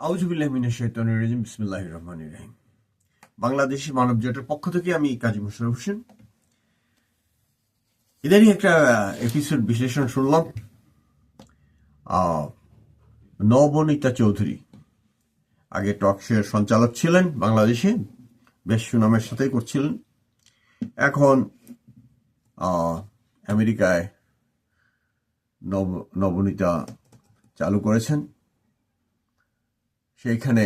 আউযুবিল্লাহি মিনাশ শাইতানির রাজিম বিসমিল্লাহির রহমানির রহিম। বাংলাদেশি মানব জোটের পক্ষ থেকে আমি কাজী মোশাররফ হোসেন। এদেরই একটা এপিসোড বিশ্লেষণ শুনলাম। নবনীতা চৌধুরী আগে টকশোর সঞ্চালক ছিলেন, বাংলাদেশে বেশ সুনামের সাথেই করছিলেন। এখন আমেরিকায় নবনীতা চালু করেছেন। সেইখানে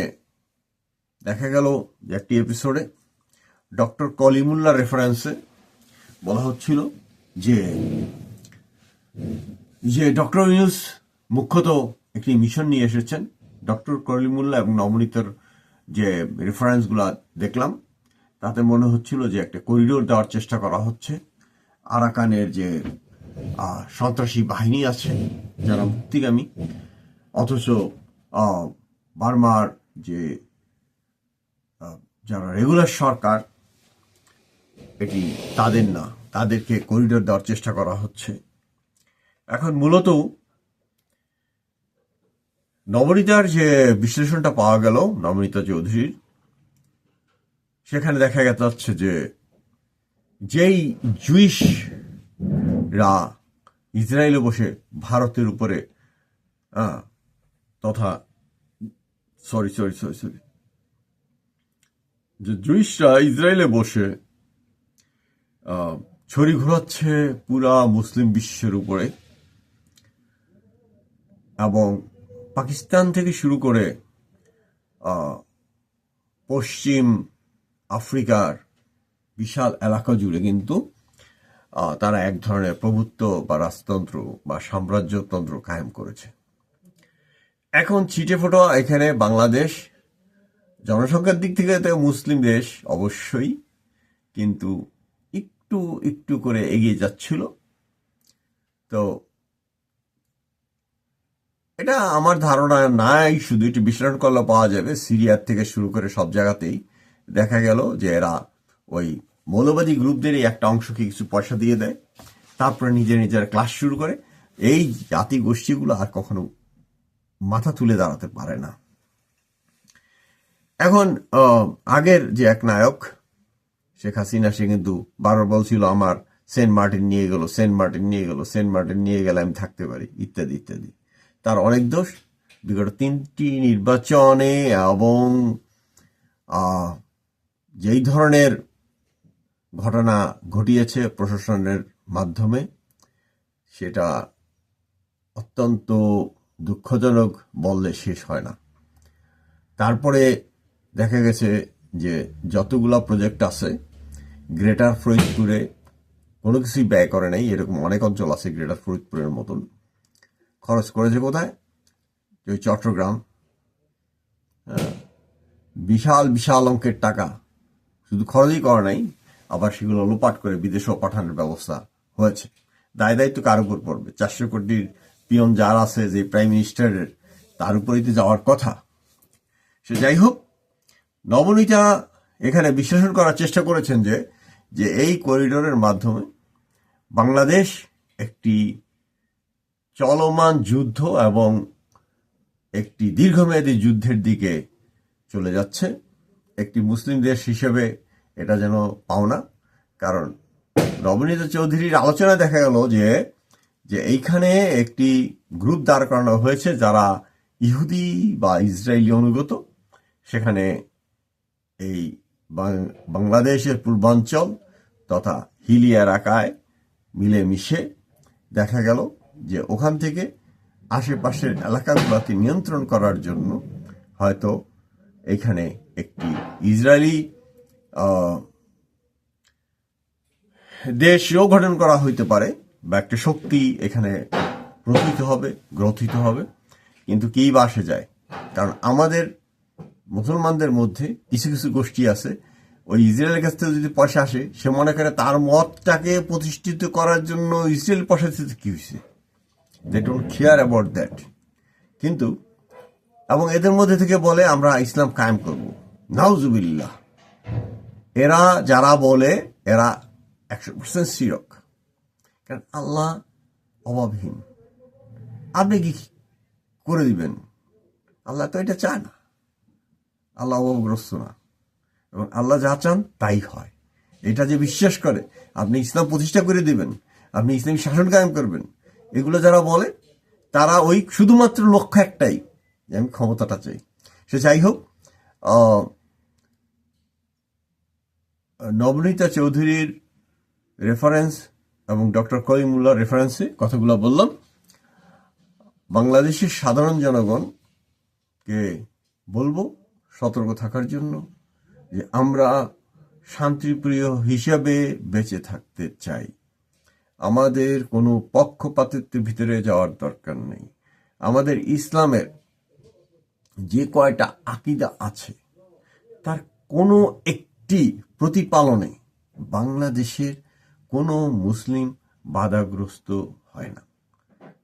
দেখা গেল যে একটি এপিসোডে ডক্টর কলিমুল্লাহ রেফারেন্সে বলা হচ্ছিল যে ডক্টর ইউনূস মুখ্যত একটি মিশন নিয়ে এসেছেন। ডক্টর কলিমুল্লাহ এবং নবনীতার যে রেফারেন্সগুলো দেখলাম তাতে মনে হচ্ছিল যে একটা করিডোর দেওয়ার চেষ্টা করা হচ্ছে। আরাকানের যে সন্ত্রাসী বাহিনী আছে যারা মুক্তিগামী, অথচ বার্মার যে যারা রেগুলার সরকার, এটি তাদের না, তাদেরকে করিডোর দেওয়ার চেষ্টা করা হচ্ছে। এখন মূলত নবনীতার যে বিশ্লেষণটা পাওয়া গেল নবনীতা চৌধুরীর, সেখানে দেখা যাচ্ছে যে যেই জুইশরা ইসরায়েলে বসে ভারতের উপরে তথা সরি যে জুইশরা ইসরায়েলে বসে ছড়ি ঘোরাচ্ছে পুরা মুসলিম বিশ্বের উপরে, এবং পাকিস্তান থেকে শুরু করে পশ্চিম আফ্রিকার বিশাল এলাকা জুড়ে কিন্তু তারা এক ধরনের প্রভুত্ব বা রাজতন্ত্র বা সাম্রাজ্যতন্ত্র কায়েম করেছে। এখন ছিটে ফোটা এখানে বাংলাদেশ জনসংখ্যার দিক থেকে তো মুসলিম দেশ অবশ্যই, কিন্তু একটু একটু করে এগিয়ে যাচ্ছিল। তো এটা আমার ধারণা নাই, শুধু একটু বিশ্লেষণ করলে পাওয়া যাবে। সিরিয়ার থেকে শুরু করে সব জায়গাতেই দেখা গেল যে এরা ওই মৌলবাদী গ্রুপদেরই একটা অংশকে কিছু পয়সা দিয়ে দেয়, তারপরে নিজের ক্লাস শুরু করে। এই জাতি গোষ্ঠীগুলো আর কখনো মাথা তুলে দাঁড়াতে পারে না। এখন আগের যে এক নায়ক শেখ হাসিনা, সে কিন্তু বারবার বলছিল আমার সেন্ট মার্টিন নিয়ে গেলে আমি থাকতে পারি, ইত্যাদি ইত্যাদি। তার অনেক দোষ বিগত 3টি নির্বাচনে, এবং যেই ধরনের ঘটনা ঘটিয়েছে প্রশাসনের মাধ্যমে, সেটা অত্যন্ত দুঃখজনক বললে শেষ হয় না। তারপরে দেখা গেছে যে যতগুলা প্রজেক্ট আছে গ্রেটার ফরিদপুরে কোনো কিছুই ব্যয় করে নাই। এরকম অনেক অঞ্চল আছে গ্রেটার ফরিদপুরের মতন। খরচ করেছে কোথায়? ওই চট্টগ্রাম। বিশাল বিশাল অঙ্কের টাকা শুধু খরচই করে নাই, আবার সেগুলো লোপাট করে বিদেশেও পাঠানোর ব্যবস্থা হয়েছে। দায়িত্ব কার উপর পড়বে? 400 কোটির পিয়ন যার আছে, যে প্রাইম মিনিস্টারের, তার উপরেই তো যাওয়ার কথা। সে যাই হোক, নবনীতা এখানে বিশ্লেষণ করার চেষ্টা করেছেন যে এই করিডোরের মাধ্যমে বাংলাদেশ একটি চলমান যুদ্ধ এবং একটি দীর্ঘমেয়াদী যুদ্ধের দিকে চলে যাচ্ছে। একটি মুসলিম দেশ হিসেবে এটা যেন পাওনা। কারণ নবনীতা চৌধুরীর আলোচনায় দেখা গেল যে এইখানে একটি গ্রুপ দাঁড় করানো হয়েছে যারা ইহুদি বা ইসরায়েলি অনুগত। সেখানে এই বাংলাদেশের পূর্বাঞ্চল তথা হিলি এলাকায় মিলেমিশে দেখা গেল যে ওখান থেকে আশেপাশের এলাকাগুলোকে নিয়ন্ত্রণ করার জন্য হয়তো এখানে একটি ইসরায়েলি দেশও গঠন করা হইতে পারে, বা একটা শক্তি এখানে গ্রথিত হবে। কিন্তু কি বা আসে যায়? কারণ আমাদের মুসলমানদের মধ্যে কিছু কিছু গোষ্ঠী আছে, ওই ইসরায়েলের কাছ থেকে যদি পয়সা আসে, সে মনে করে তার মতটাকে প্রতিষ্ঠিত করার জন্য ইসরায়েল পয়সা দিতে কি হয়েছে, they don't care about that. কিন্তু এবং এদের মধ্যে থেকে বলে আমরা ইসলাম কায়েম করব। নাউজুবিল্লাহ। এরা যারা বলে এরা 100% শিরক। কারণ আল্লাহ অভাবহীন, আপনি কি করে দিবেন? আল্লাহ তো এটা চায় না। আল্লাহ অভাবগ্রস্ত না, এবং আল্লাহ যা চান তাই হয়। এটা যে বিশ্বাস করে আপনি ইসলাম প্রতিষ্ঠা করে দিবেন, আপনি ইসলামী শাসন কায়েম করবেন, এগুলো যারা বলে তারা ওই শুধুমাত্র লক্ষ্য একটাই, যে আমি ক্ষমতাটা চাই। সে যাই হোক, নবনীতা চৌধুরীর রেফারেন্স এবং ডক্টর কলিমুল্লাহর রেফারেন্সে কথাগুলো বললাম। বাংলাদেশের সাধারণ জনগণকে বলবো সতর্ক থাকার জন্য, যে আমরা শান্তিপ্রিয় হিসাবে বেঁচে থাকতে চাই। আমাদের কোনো পক্ষপাতিত্বের ভিতরে যাওয়ার দরকার নেই। আমাদের ইসলামের যে কয়টা আকীদা আছে তার কোনো একটি প্রতিপালনে বাংলাদেশের কোনো মুসলিম বাধাগ্রস্ত হয় না।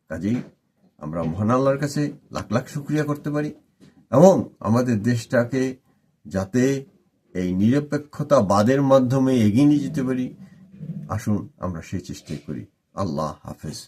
কাজেই আমরা মহান আল্লাহর কাছে লাখ লাখ শুকরিয়া করতে পারি, এবং আমাদের দেশটাকে যাতে এই নিরপেক্ষতাবাদের মাধ্যমে এগিয়ে নিয়ে যেতে পারি, আসুন আমরা সেই চেষ্টাই করি। আল্লাহ হাফেজ।